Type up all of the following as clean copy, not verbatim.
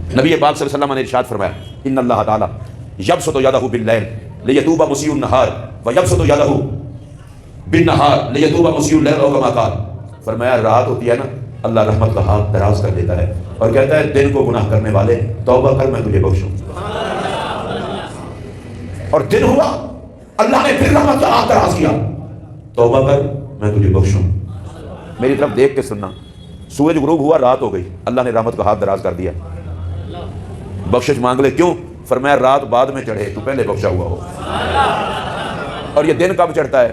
نبی پاک صلی اللہ علیہ وسلم نے ارشاد فرمایا ان اللہ تعالی یبسط یدہ باللیل لیتوب مسیء النہار ویبسط یدہ بالنہار لیتوب مسیء اللیل او کما قال، فرمایا رات ہوتی ہے نا اللہ رحمت کا ہاتھ دراز کر دیتا ہے اور کہتا ہے دن کو گناہ کرنے والے توبہ کر میں تجھے بخشوں، اور دن ہوا اللہ نے پھر رحمت کا ہاتھ دراز کیا، توبہ کر میں تجھے بخشوں۔ میری طرف دیکھ کے سننا، سورج غروب ہوا رات ہو گئی، اللہ نے رحمت کا ہاتھ دراز کر دیا، بخشش مانگ لے، کیوں؟ فرمایا رات بعد میں چڑھے تو پہلے بخشا ہوا ہو۔ اور یہ دن کب چڑھتا ہے؟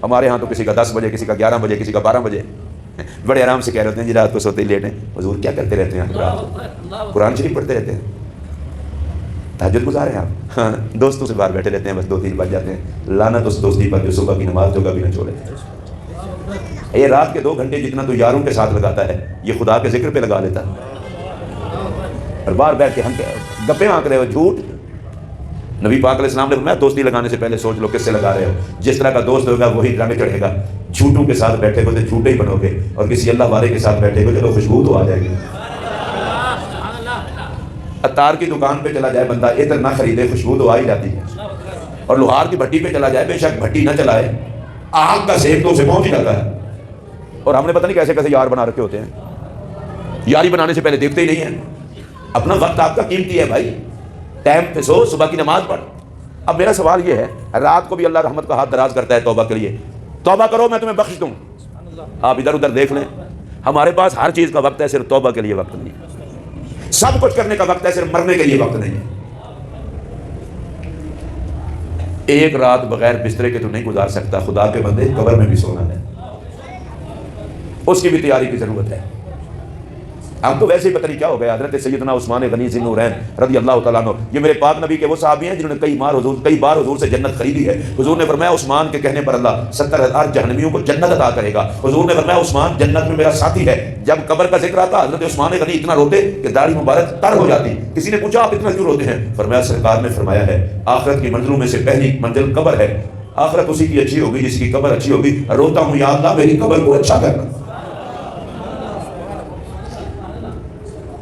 ہمارے ہاں تو کسی کا 10 بجے، کسی کا 11 بجے، کسی کا 12 بجے، بڑے آرام سے کہہ رہے ہیں جی رات کو سوتے ہی لیٹ ہیں۔ حضور کیا کرتے رہتے ہیں رات کو؟ قرآن شریف پڑھتے رہتے ہیں، تہجد گزار ہیں آپ؟ ہاں، دوستوں سے باہر بیٹھے رہتے ہیں، بس 2-3 بج جاتے ہیں، لعنت اس دوستی پر جو صبح کی نماز جو کبھی نہ چھوڑے۔ یہ رات کے 2 گھنٹے جتنا تو یاروں کے ساتھ لگاتا ہے یہ خدا کے ذکر پہ لگا لیتا ہے، اور باہر بیٹھ کے ہم گپے آنک رہے ہو، جھوٹ۔ نبی پاک علیہ السلام نے فرمایا دوستی لگانے سے پہلے سوچ لو کس سے لگا رہے ہو، جس طرح کا دوست ہوگا وہی رنگ چڑھے گا، جھوٹوں کے ساتھ بیٹھے ہو تو جھوٹے ہی بنو گے، اور کسی اللہ والے کے ساتھ بیٹھے ہو چلو خوشبو تو آ جائے گی۔ عطار کی دکان پہ چلا جائے بندہ عطر نہ خریدے خوشبو تو آ ہی جاتی ہے، اور لوہار کی بھٹی پہ چلا جائے بے شک بھٹی نہ چلائے آگ کا سیک تو اسے پہنچ ہی جاتا ہے۔ اور ہم نے پتہ نہیں کیسے کیسے یار بنا رکھے ہوتے ہیں، یاری بنانے سے پہلے دیکھتے ہی نہیں ہیں۔ اپنا وقت آپ کا قیمتی ہے بھائی، ٹائم پہ سو، صبح کی نماز پڑھ۔ اب میرا سوال یہ ہے، رات کو بھی اللہ رحمت کا ہاتھ دراز کرتا ہے توبہ کے لیے، توبہ کرو میں تمہیں بخش دوں۔ آپ ادھر ادھر دیکھ لیں، ہمارے پاس ہر چیز کا وقت ہے، صرف توبہ کے لیے وقت نہیں ہے۔ سب کچھ کرنے کا وقت ہے، صرف مرنے کے لیے وقت نہیں ہے۔ ایک رات بغیر بسترے کے تو نہیں گزار سکتا، خدا کے بندے قبر میں بھی سونا ہے، اس کی بھی تیاری کی ضرورت ہے۔ ہم تو ویسے ہی پتہ نہیں کیا ہو گیا۔ حضرت سیدنا عثمان غنی ذی النورین رضی اللہ تعالیٰ عنہ، یہ میرے پاک نبی کے وہ صحابی ہیں جنہوں نے کئی بار حضور سے جنت خریدی ہے۔ حضور نے فرمایا عثمان کے کہنے پر اللہ 70,000 جہنمیوں کو جنت عطا کرے گا۔ حضور نے فرمایا عثمان جنت میں میرا ساتھی ہے۔ جب قبر کا ذکر آتا حضرت عثمان غنی اتنا روتے کہ داڑھی مبارک تر ہو جاتی۔ کسی نے پوچھا آپ اتنا کیوں روتے ہیں؟ فرمایا سرکار نے فرمایا ہے آخرت کی منزلوں میں سے پہلی منزل قبر ہے، آخرت اسی کی اچھی ہوگی جس کی قبر اچھی ہوگی، روتا ہوں یا اللہ میری قبر کو اچھا کرنا۔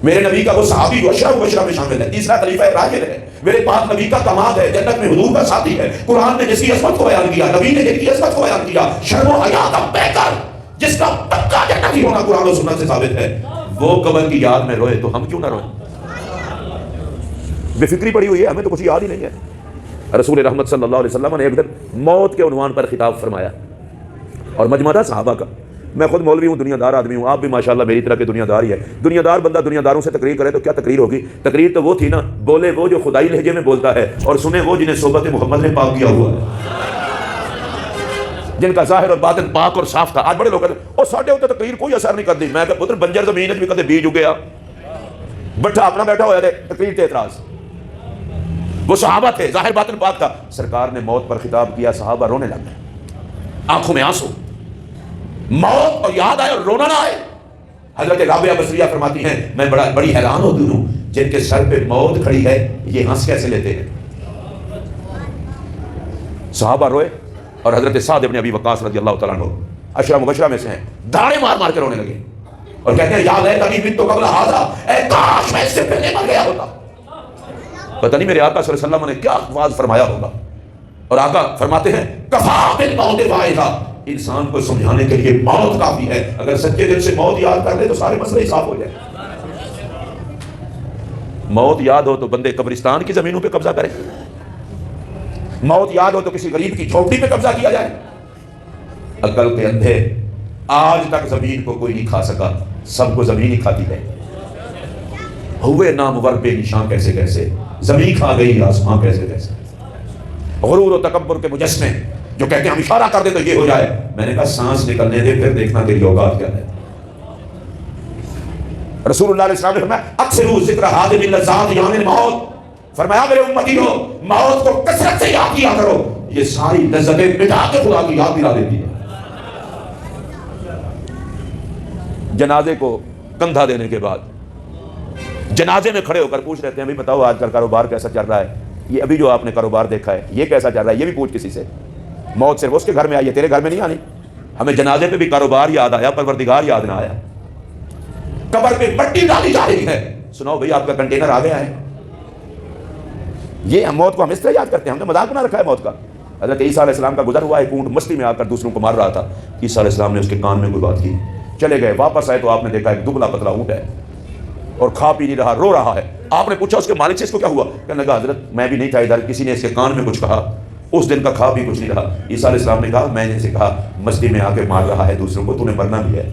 میرے نبی کا وہ صحابی عشرہ مبشرہ میں شامل ہے، تیسرا خلیفہ راشد ہے، میرے پاک نبی کا داماد ہے، جنت میں حضور کا ساتھی ہے۔ قرآن نے جس کی عظمت کو بیان کیا، نبی نے جس کی عظمت کو بیان کیا، شرم و حیا کا بہتر جس کا پکا جنتی ہونا قرآن و سنت سے ثابت ہے، وہ قبر کی یاد میں روئے تو ہم کیوں نہ روئیں؟ بے فکری پڑی ہوئی ہے، ہمیں تو کچھ یاد ہی نہیں ہے۔ رسول رحمت صلی اللہ علیہ وسلم نے ایک دن موت کے عنوان پر خطاب فرمایا، اور مجمع تھا صحابہ کا۔ میں خود مولوی ہوں، دنیا دار آدمی ہوں، آپ بھی ماشاءاللہ میری طرح کے دنیا دار ہی ہے۔ دنیا دار بندہ دنیا داروں سے تقریر کرے تو کیا تقریر ہوگی؟ تقریر تو وہ تھی نا، بولے وہ جو خدائی لہجے میں بولتا ہے، اور سنے وہ جنہیں صحبت محمد نے پاک کیا ہوا ہے، جن کا ظاہر اور باطن پاک اور صاف تھا۔ آج بڑے لوگ کہتے ہیں اور ساڈے اوتے تقریر کوئی اثر نہیں کرتی۔ میں کہ پتر بنجر زمین بھی کدے بیج اگیا، بٹھا اپنا بیٹھا ہوا ہے تقریر تے اعتراض۔ وہ صحابہ تھے، ظاہر باطن پاک تھا۔ سرکار نے موت پر خطاب کیا، صحابہ رونے لگ گئے، آنکھوں میں آنسو، موت اور یاد آئے اور رونا نہ آئے۔ حضرت رابعہ بصریہ فرماتی ہیں میں بڑی حیران ہوتی ہوں جن کے سر پہ موت کھڑی ہے یہ ہنس کیسے لیتے ہیں۔ صحابہ روئے، اور حضرت سعد بن ابی وقاص رضی اللہ تعالیٰ عنہ عشرہ مبشرہ میں سے ہیں، داڑے مار مار کے رونے لگے اور کہتے ہیں یا لیتنی مت قبل ھذا، اے کاش میں اس سے پہلے مر گیا ہوتا۔ پتہ نہیں میرے آقا صلی اللہ علیہ وسلم نے کیا الفاظ فرمایا ہوگا۔ اور آقا فرماتے ہیں کفا بالموت واعظا، انسان کو سمجھانے کے لیے موت کافی ہے، اگر سچے دل سے موت یاد کر لے تو سارے مسئلے صاف ہو جائیں۔ موت یاد ہو تو بندے قبرستان کی زمینوں پہ قبضہ کریں، موت یاد ہو تو کسی غریب کی جھونپڑی پہ قبضہ کیا جائے۔ عقل کے اندھے، آج تک زمین کو کوئی نہیں کھا سکا، سب کو زمین ہی کھاتی ہے۔ ہوئے نامور بے نشان کیسے کیسے، زمین کھا گئی آسمان کیسے کیسے۔ غرور و تکبر کے مجسمے جو کہتے ہیں ہم اشارہ کر دیں تو یہ ہو جائے، میں نے کہا سانس نکلنے دے پھر دیکھنا تیری اوقات کیا ہے۔ رسول اللہ علیہ السلام نے فرمایا اکثروا ذکر هذه اللذات یوم الموت، فرمایا میرے امتی ہو موت کو کثرت سے یاد کیا کرو، یہ ساری لذتیں مٹا کے خدا کی یاد دلا دیتی ہے۔ جنازے کو کندھا دینے کے بعد جنازے میں کھڑے ہو کر پوچھ رہتے ہیں بھائی بتاؤ آج کل کاروبار کیسا چل رہا ہے، یہ ابھی جو آپ نے کاروبار دیکھا ہے یہ کیسا چل رہا ہے، یہ بھی پوچھ کسی سے۔ موت صرف اس کے گھر میں آئی ہے، تیرے گھر میں نہیں آنی۔ ہمیں جنازے پہ بھی کاروبار یاد آیا، پروردگار یاد نہ آیا۔ قبر پہ مٹی ڈالی جا رہی ہے، سناؤ بھائی آپ کا کنٹینر آ گیا ہے. یہ ہم موت کو ہم اس طرح یاد کرتے ہیں, ہم نے مذاق بنا رکھا ہے موت کا. حضرت عیسیٰ علیہ السلام کا گزر ہوا, ایک اونٹ مستی میں آ کر دوسروں کو مار رہا تھا. عیسیٰ علیہ السلام نے اس کے کان میں کوئی بات کی, چلے گئے, واپس آئے تو آپ نے دیکھا ایک دبلا پتلا اونٹ ہے اور کھا پی نہیں رہا, رو رہا ہے. آپ نے پوچھا اس کے مالک سے اس کو کیا ہوا؟ کہنے لگا حضرت میں بھی نہیں تھا ادھر, کسی نے اس کے کان میں کچھ کہا, اس دن کا کھا بھی کچھ نہیں رہا. عیسیٰ علیہ السلام نے کہا میں نے اسے کہا مستی میں آ کے مار رہا ہے دوسروں کو, تو نے مرنا بھی ہے.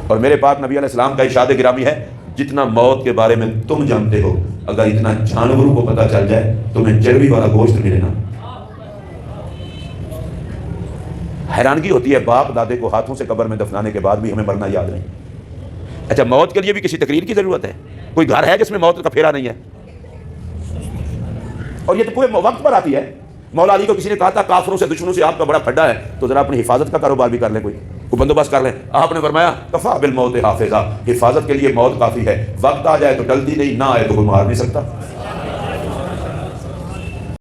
اور میرے پاک نبی علیہ السلام کا ارشاد گرامی ہے, جتنا موت کے بارے میں تم جانتے ہو اگر اتنا جانوروں کو پتہ چل جائے تمہیں چربی والا گوشت ملے نا. حیرانگی ہوتی ہے باپ دادے کو ہاتھوں سے قبر میں دفنانے کے بعد بھی ہمیں مرنا یاد نہیں. اچھا موت کے لیے بھی کسی تقریر کی ضرورت ہے؟ کوئی گھر ہے جس میں موت کا پھیرا نہیں ہے؟ اور یہ تو پورے وقت پر آتی ہے. مولا علی کو کسی نے کہا تھا کافروں سے دشمنوں سے آپ کا بڑا پھڈا ہے, تو ذرا اپنی حفاظت کا کاروبار بھی کر لیں, کوئی بندوبست کر لیں. آپ نے فرمایا کفا بالموت حافظہ, حفاظت کے لیے موت کافی ہے, وقت آ جائے تو ٹلتی نہیں, نہ آئے تو کوئی مار نہیں سکتا.